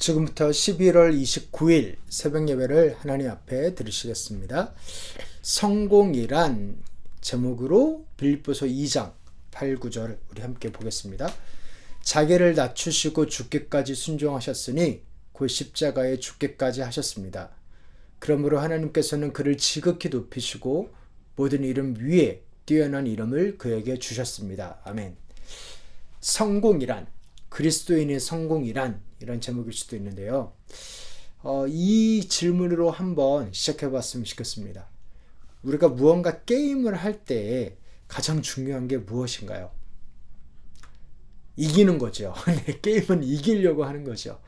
지금부터 11월 29일 새벽 예배를 하나님 앞에 드리시겠습니다. 성공이란 제목으로 빌립보서 2장 8, 9절 우리 함께 보겠습니다. 자기를 낮추시고 죽기까지 순종하셨으니 곧 십자가에 죽기까지 하셨습니다. 그러므로 하나님께서는 그를 지극히 높이시고 모든 이름 위에 뛰어난 이름을 그에게 주셨습니다. 아멘. 성공이란, 그리스도인의 성공이란, 이런 제목일 수도 있는데요. 이 질문으로 한번 시작해 봤으면 좋겠습니다. 우리가 무언가 게임을 할 때 가장 중요한 게 무엇인가요? 이기는 거죠. 네, 게임은 이기려고 하는 거죠.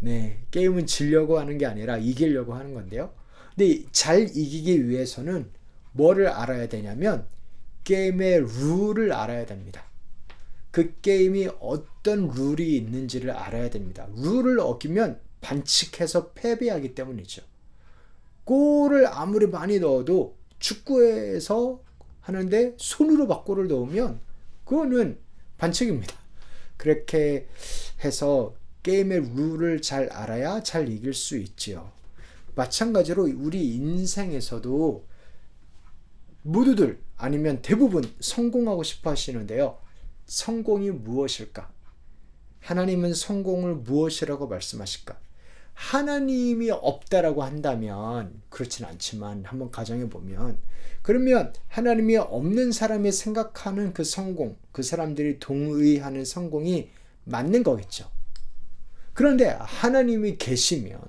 네, 게임은 지려고 하는 게 아니라 이기려고 하는 건데요. 근데 잘 이기기 위해서는 뭐를 알아야 되냐면 게임의 룰을 알아야 됩니다. 그 게임이 어떤 룰이 있는지를 알아야 됩니다. 룰을 어기면 반칙해서 패배하기 때문이죠. 골을 아무리 많이 넣어도 축구에서 하는데 손으로 막 골을 넣으면 그거는 반칙입니다. 그렇게 해서 게임의 룰을 잘 알아야 잘 이길 수 있지요. 마찬가지로 우리 인생에서도 모두들 아니면 대부분 성공하고 싶어 하시는데요. 성공이 무엇일까? 하나님은 성공을 무엇이라고 말씀하실까? 하나님이 없다라고 한다면 그렇진 않지만 한번 가정해 보면 그러면 하나님이 없는 사람이 생각하는 그 성공, 그 사람들이 동의하는 성공이 맞는 거겠죠. 그런데 하나님이 계시면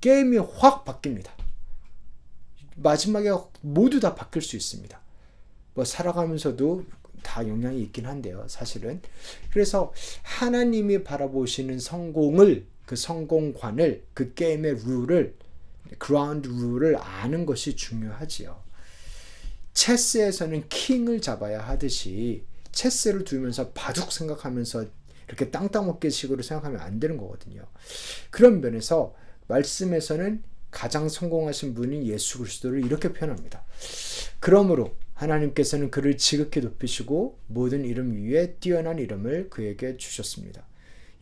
게임이 확 바뀝니다. 마지막에 모두 다 바뀔 수 있습니다. 살아가면서도 다 영향이 있긴 한데요, 사실은. 그래서 하나님이 바라보시는 성공을, 그 성공관을, 그 게임의 룰을, 그라운드 룰을 아는 것이 중요하지요. 체스에서는 킹을 잡아야 하듯이 체스를 두면서 바둑 생각하면서 이렇게 땅땅 먹기 식으로 생각하면 안 되는 거거든요. 그런 면에서 말씀에서는 가장 성공하신 분이 예수 그리스도를 이렇게 표현합니다. 그러므로 하나님께서는 그를 지극히 높이시고 모든 이름 위에 뛰어난 이름을 그에게 주셨습니다.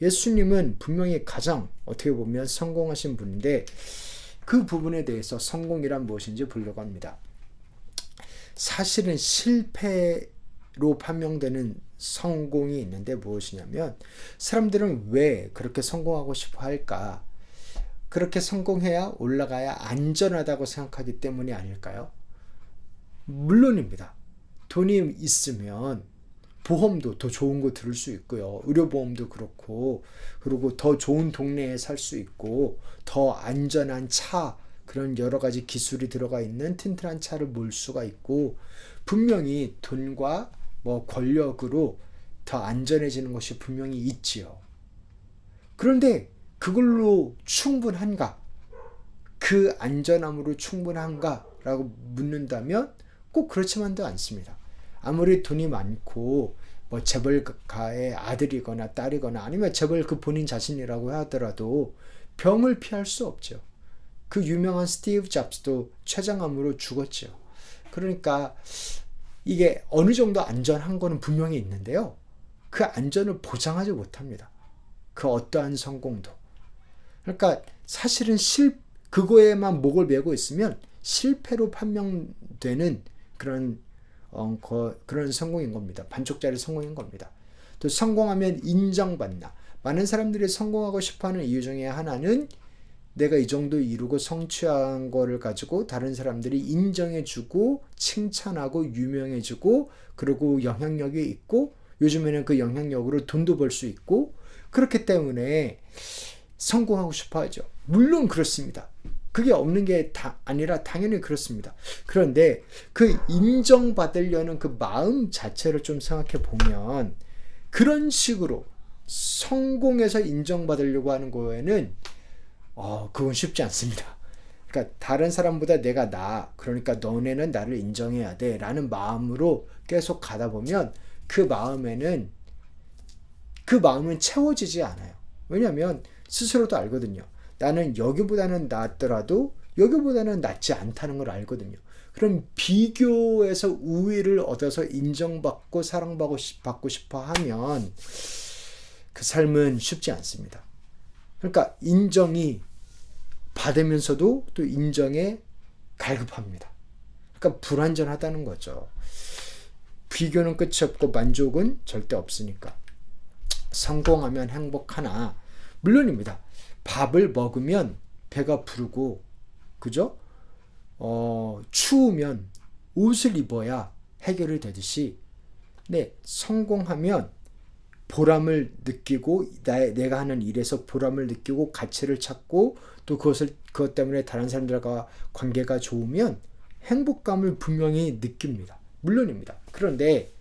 예수님은 분명히 가장 어떻게 보면 성공하신 분인데 그 부분에 대해서 성공이란 무엇인지 보려고 합니다. 사실은 실패로 판명되는 성공이 있는데 무엇이냐면 사람들은 왜 그렇게 성공하고 싶어 할까? 그렇게 성공해야 올라가야 안전하다고 생각하기 때문이 아닐까요? 물론입니다. 돈이 있으면 보험도 더 좋은 거 들을 수 있고요. 의료보험도 그렇고, 그리고 더 좋은 동네에 살 수 있고, 더 안전한 차, 그런 여러 가지 기술이 들어가 있는 튼튼한 차를 몰 수가 있고, 분명히 돈과 권력으로 더 안전해지는 것이 분명히 있지요. 그런데 그걸로 충분한가? 그 안전함으로 충분한가? 라고 묻는다면 꼭 그렇지만도 않습니다. 아무리 돈이 많고 재벌가의 아들이거나 딸이거나 아니면 재벌 그 본인 자신이라고 하더라도 병을 피할 수 없죠. 그 유명한 스티브 잡스도 췌장암으로 죽었죠. 그러니까 이게 어느 정도 안전한 거는 분명히 있는데요. 그 안전을 보장하지 못합니다. 그 어떠한 성공도. 그러니까 사실은 그거에만 목을 메고 있으면 실패로 판명되는 그런 성공인 겁니다. 반쪽짜리 성공인 겁니다. 또 성공하면 인정받나. 많은 사람들이 성공하고 싶어하는 이유 중에 하나는 내가 이 정도 이루고 성취한 거를 가지고 다른 사람들이 인정해주고 칭찬하고 유명해지고 그리고 영향력이 있고 요즘에는 그 영향력으로 돈도 벌 수 있고 그렇기 때문에 성공하고 싶어 하죠. 물론 그렇습니다. 그게 없는 게 아니라 당연히 그렇습니다. 그런데 그 인정받으려는 그 마음 자체를 좀 생각해 보면 그런 식으로 성공해서 인정받으려고 하는 거에는 그건 쉽지 않습니다. 그러니까 다른 사람보다 내가 나아. 그러니까 너네는 나를 인정해야 돼. 라는 마음으로 계속 가다 보면 그 마음은 채워지지 않아요. 왜냐하면 스스로도 알거든요. 나는 여기보다는 낫더라도 여기보다는 낫지 않다는 걸 알거든요. 그럼 비교에서 우위를 얻어서 인정받고 사랑받고 싶어 하면 그 삶은 쉽지 않습니다. 그러니까 인정이 받으면서도 또 인정에 갈급합니다. 그러니까 불완전하다는 거죠. 비교는 끝이 없고 만족은 절대 없으니까. 성공하면 행복하나 물론입니다. 밥을 먹으면 배가 부르고 그죠? 추우면 옷을 입어야 해결이 되듯이 네, 성공하면 보람을 느끼고 내가 하는 일에서 보람을 느끼고 가치를 찾고 또 그것 때문에 다른 사람들과 관계가 좋으면 행복감을 분명히 느낍니다. 물론입니다. 그런데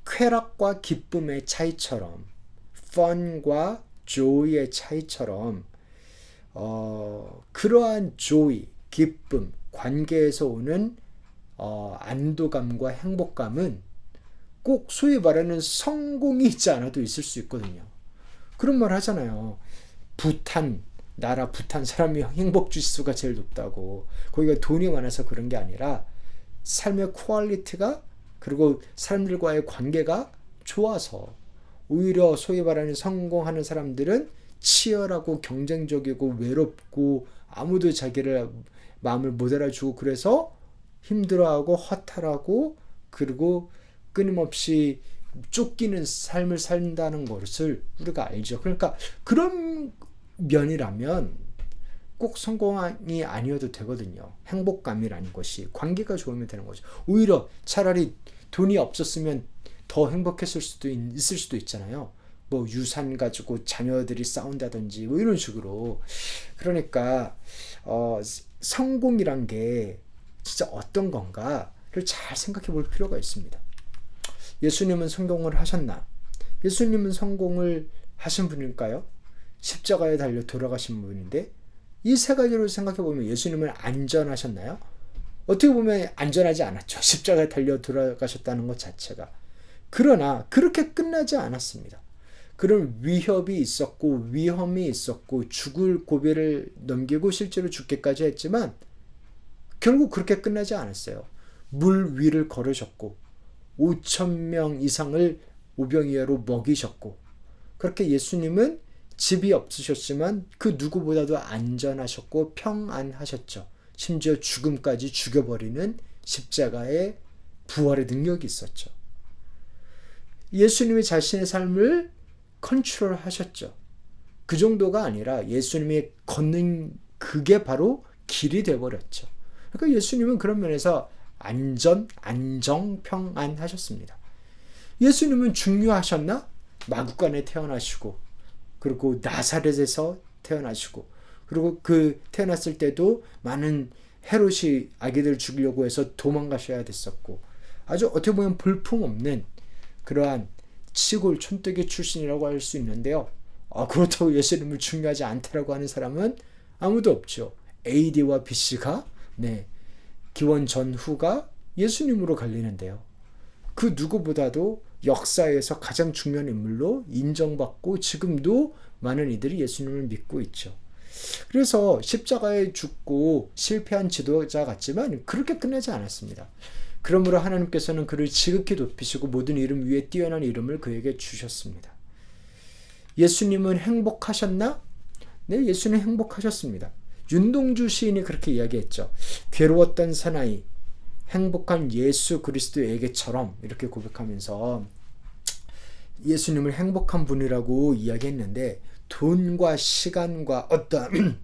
쾌락과 기쁨의 차이처럼 fun과 joy의 차이처럼 그러한 joy, 기쁨, 관계에서 오는 안도감과 행복감은 꼭 소위 말하는 성공이 있지 않아도 있을 수 있거든요. 그런 말 하잖아요. 나라 부탄 사람이 행복 지수가 제일 높다고. 거기가 돈이 많아서 그런 게 아니라 삶의 퀄리티가 그리고 사람들과의 관계가 좋아서 오히려 소위 말하는 성공하는 사람들은 치열하고 경쟁적이고 외롭고 아무도 자기를 마음을 못 알아주고 그래서 힘들어하고 허탈하고 그리고 끊임없이 쫓기는 삶을 산다는 것을 우리가 알죠. 그러니까 그런 면이라면 꼭 성공이 아니어도 되거든요. 행복감이라는 것이 관계가 좋으면 되는 거죠. 오히려 차라리 돈이 없었으면 더 행복했을 수도 있을 수도 있잖아요. 뭐 유산 가지고 자녀들이 싸운다든지 뭐 이런 식으로. 그러니까 성공이란 게 진짜 어떤 건가를 잘 생각해 볼 필요가 있습니다. 예수님은 성공을 하셨나? 예수님은 성공을 하신 분일까요? 십자가에 달려 돌아가신 분인데 이 세 가지로 생각해 보면 예수님은 안전하셨나요? 어떻게 보면 안전하지 않았죠. 십자가에 달려 돌아가셨다는 것 자체가. 그러나 그렇게 끝나지 않았습니다. 그런 위협이 있었고 위험이 있었고 죽을 고비를 넘기고 실제로 죽기까지 했지만 결국 그렇게 끝나지 않았어요. 물 위를 걸으셨고 5,000명 이상을 오병이어로 먹이셨고 그렇게 예수님은 집이 없으셨지만 그 누구보다도 안전하셨고 평안하셨죠. 심지어 죽음까지 죽여버리는 십자가의 부활의 능력이 있었죠. 예수님이 자신의 삶을 컨트롤하셨죠. 그 정도가 아니라 예수님이 걷는 그게 바로 길이 되어버렸죠. 그러니까 예수님은 그런 면에서 안정, 평안하셨습니다. 예수님은 중요하셨나? 마구간에 태어나시고 그리고 나사렛에서 태어나시고 그리고 그 태어났을 때도 많은 헤롯이 아기들 죽이려고 해서 도망가셔야 됐었고 아주 어떻게 보면 볼품없는 그러한 시골 촌뜨기 출신이라고 할 수 있는데요. 그렇다고 예수님을 중요하지 않다라고 하는 사람은 아무도 없죠. AD와 BC가 기원 전후가 예수님으로 갈리는데요. 그 누구보다도 역사에서 가장 중요한 인물로 인정받고 지금도 많은 이들이 예수님을 믿고 있죠. 그래서 십자가에 죽고 실패한 지도자 같지만 그렇게 끝나지 않았습니다. 그러므로 하나님께서는 그를 지극히 높이시고 모든 이름 위에 뛰어난 이름을 그에게 주셨습니다. 예수님은 행복하셨나? 네, 예수님 행복하셨습니다. 윤동주 시인이 그렇게 이야기했죠. 괴로웠던 사나이 행복한 예수 그리스도에게처럼 이렇게 고백하면서 예수님을 행복한 분이라고 이야기했는데 돈과 시간과 어떤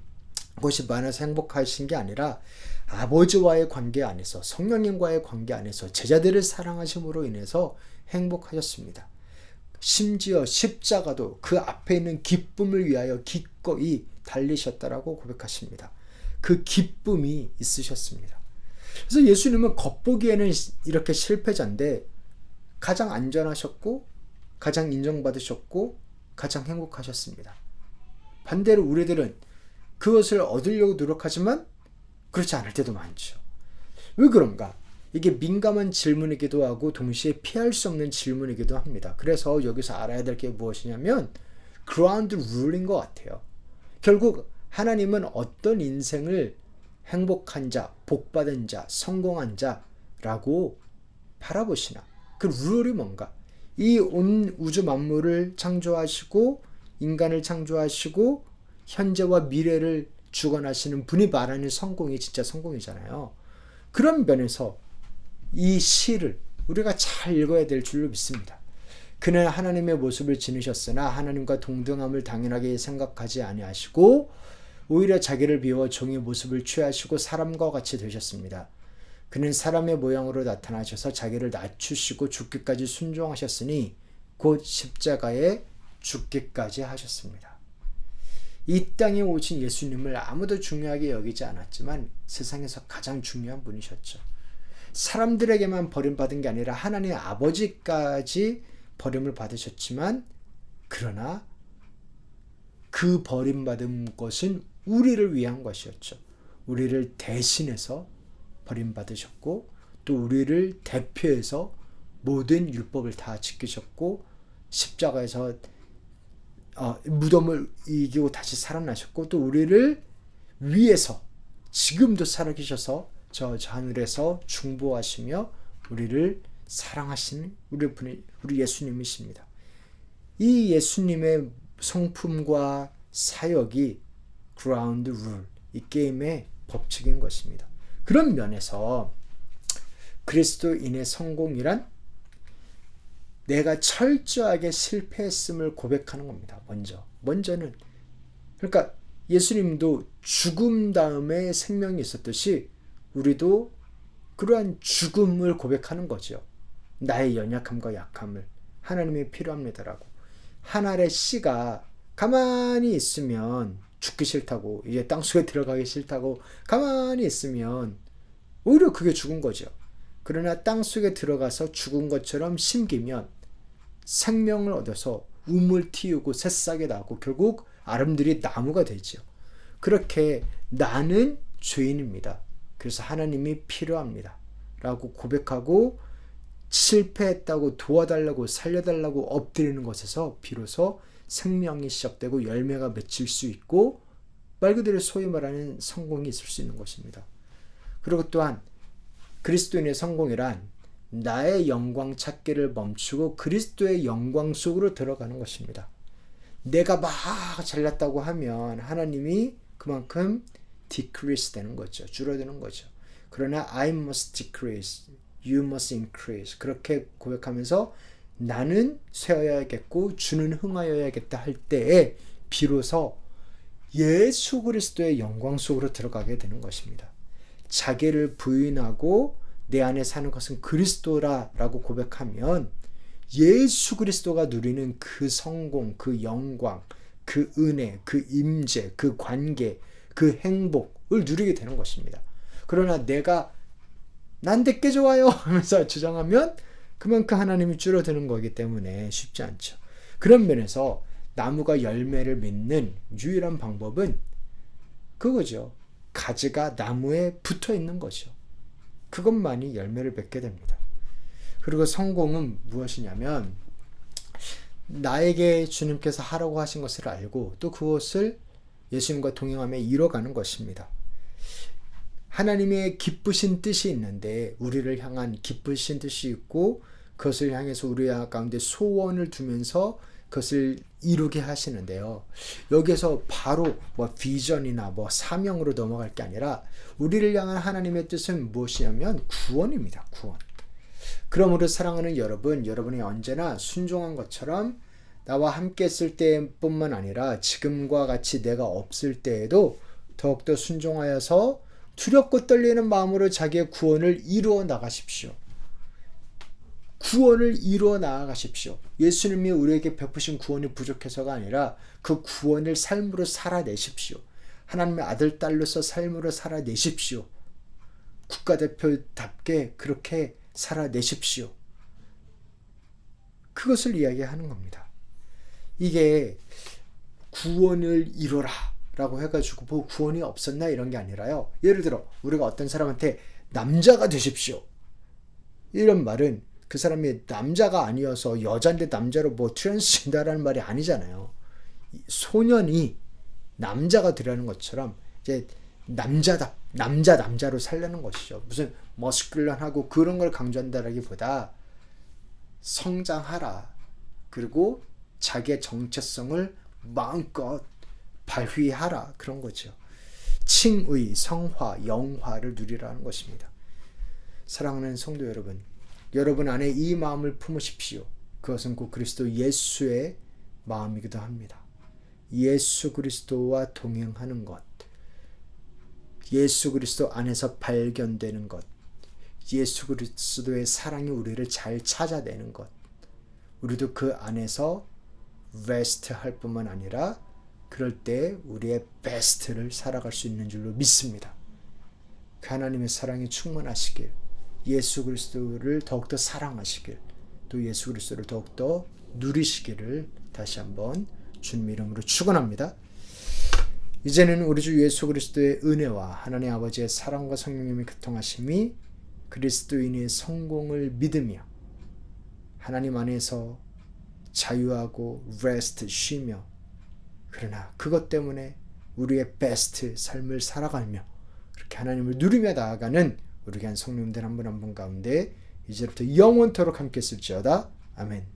것이 많아서 행복하신 게 아니라 아버지와의 관계 안에서 성령님과의 관계 안에서 제자들을 사랑하심으로 인해서 행복하셨습니다. 심지어 십자가도 그 앞에 있는 기쁨을 위하여 기꺼이 달리셨다라고 고백하십니다. 그 기쁨이 있으셨습니다. 그래서 예수님은 겉보기에는 이렇게 실패자인데 가장 안전하셨고 가장 인정받으셨고 가장 행복하셨습니다. 반대로 우리들은 그것을 얻으려고 노력하지만 그렇지 않을 때도 많죠. 왜 그런가? 이게 민감한 질문이기도 하고 동시에 피할 수 없는 질문이기도 합니다. 그래서 여기서 알아야 될 게 무엇이냐면 그라운드 룰인 것 같아요. 결국 하나님은 어떤 인생을 행복한 자, 복받은 자, 성공한 자라고 바라보시나? 그 룰이 뭔가? 이 온 우주 만물을 창조하시고 인간을 창조하시고 현재와 미래를 주관하시는 분이 말하는 성공이 진짜 성공이잖아요. 그런 면에서 이 시를 우리가 잘 읽어야 될 줄로 믿습니다. 그는 하나님의 모습을 지니셨으나 하나님과 동등함을 당연하게 생각하지 아니하시고 오히려 자기를 비워 종의 모습을 취하시고 사람과 같이 되셨습니다. 그는 사람의 모양으로 나타나셔서 자기를 낮추시고 죽기까지 순종하셨으니 곧 십자가에 죽기까지 하셨습니다. 이 땅에 오신 예수님을 아무도 중요하게 여기지 않았지만 세상에서 가장 중요한 분이셨죠. 사람들에게만 버림받은 게 아니라 하나님 아버지까지 버림을 받으셨지만 그러나 그 버림받은 것은 우리를 위한 것이었죠. 우리를 대신해서 버림받으셨고 또 우리를 대표해서 모든 율법을 다 지키셨고 십자가에서 무덤을 이기고 다시 살아나셨고 또 우리를 위해서 지금도 살아계셔서 저 하늘에서 중보하시며 우리를 사랑하시는 우리 예수님이십니다. 이 예수님의 성품과 사역이 그라운드 룰, 이 게임의 법칙인 것입니다. 그런 면에서 그리스도인의 성공이란 내가 철저하게 실패했음을 고백하는 겁니다. 먼저는 그러니까 예수님도 죽음 다음에 생명이 있었듯이 우리도 그러한 죽음을 고백하는 거죠. 나의 연약함과 약함을 하나님이 필요합니다라고. 한 알의 씨가 가만히 있으면 죽기 싫다고 이제 땅속에 들어가기 싫다고 가만히 있으면 오히려 그게 죽은 거죠. 그러나 땅속에 들어가서 죽은 것처럼 심기면 생명을 얻어서 우물 틔우고 새싹이 나고 결국 아름드리 나무가 되죠. 그렇게 나는 죄인입니다. 그래서 하나님이 필요합니다. 라고 고백하고 실패했다고 도와달라고 살려달라고 엎드리는 것에서 비로소 생명이 시작되고 열매가 맺힐 수 있고 말 그대로 소위 말하는 성공이 있을 수 있는 것입니다. 그리고 또한 그리스도인의 성공이란 나의 영광 찾기를 멈추고 그리스도의 영광 속으로 들어가는 것입니다. 내가 막 잘났다고 하면 하나님이 그만큼 decrease 되는 거죠. 줄어드는 거죠. 그러나 I must decrease, you must increase. 그렇게 고백하면서 나는 쇠어야겠고 주는 흥하여야겠다 할 때에 비로소 예수 그리스도의 영광 속으로 들어가게 되는 것입니다. 자기를 부인하고 내 안에 사는 것은 그리스도라라고 고백하면 예수 그리스도가 누리는 그 성공, 그 영광, 그 은혜, 그 임재, 그 관계, 그 행복을 누리게 되는 것입니다. 그러나 내가 난 되게 좋아요 하면서 주장하면 그만큼 하나님이 줄어드는 거기 때문에 쉽지 않죠. 그런 면에서 나무가 열매를 맺는 유일한 방법은 그거죠. 가지가 나무에 붙어 있는 거죠. 그것만이 열매를 맺게 됩니다. 그리고 성공은 무엇이냐면 나에게 주님께서 하라고 하신 것을 알고 또 그것을 예수님과 동행하며 이뤄가는 것입니다. 하나님의 기쁘신 뜻이 있는데 우리를 향한 기쁘신 뜻이 있고 그것을 향해서 우리 가운데 소원을 두면서 그것을 이루게 하시는데요. 여기서 바로 비전이나 사명으로 넘어갈 게 아니라 우리를 향한 하나님의 뜻은 무엇이냐면 구원입니다. 구원. 그러므로 사랑하는 여러분, 여러분이 언제나 순종한 것처럼 나와 함께 있을 때뿐만 아니라 지금과 같이 내가 없을 때에도 더욱더 순종하여서 두렵고 떨리는 마음으로 자기의 구원을 이루어 나가십시오. 구원을 이루어 나아가십시오. 예수님이 우리에게 베푸신 구원이 부족해서가 아니라 그 구원을 삶으로 살아내십시오. 하나님의 아들, 딸로서 삶으로 살아내십시오. 국가대표답게 그렇게 살아내십시오. 그것을 이야기하는 겁니다. 이게 구원을 이루라 라고 해가지고 뭐 구원이 없었나 이런 게 아니라요. 예를 들어 우리가 어떤 사람한테 남자가 되십시오 이런 말은 그 사람이 남자가 아니어서 여자인데 남자로 트랜스젠더라는 말이 아니잖아요. 소년이 남자가 되라는 것처럼 이제 남자로 살려는 것이죠. 무슨 머스큘런하고 그런 걸 강조한다라기보다 성장하라. 그리고 자기의 정체성을 마음껏 발휘하라 그런 거죠. 칭의, 성화, 영화를 누리라는 것입니다. 사랑하는 성도 여러분, 여러분 안에 이 마음을 품으십시오. 그것은 곧 그리스도 예수의 마음이기도 합니다. 예수 그리스도와 동행하는 것, 예수 그리스도 안에서 발견되는 것, 예수 그리스도의 사랑이 우리를 잘 찾아내는 것, 우리도 그 안에서 레스트 할 뿐만 아니라 그럴 때 우리의 베스트를 살아갈 수 있는 줄로 믿습니다. 그 하나님의 사랑이 충만하시길, 예수 그리스도를 더욱더 사랑하시길, 또 예수 그리스도를 더욱더 누리시기를 다시 한번 주님 이름으로 축원합니다. 이제는 우리 주 예수 그리스도의 은혜와 하나님 아버지의 사랑과 성령님의 교통하심이 그리스도인의 성공을 믿으며 하나님 안에서 자유하고 레스트 쉬며, 그러나 그것 때문에 우리의 베스트 삶을 살아가며 그렇게 하나님을 누리며 나아가는 우리 한 성령들 한 분 한 분 가운데 이제부터 영원토록 함께 있을지어다. 아멘.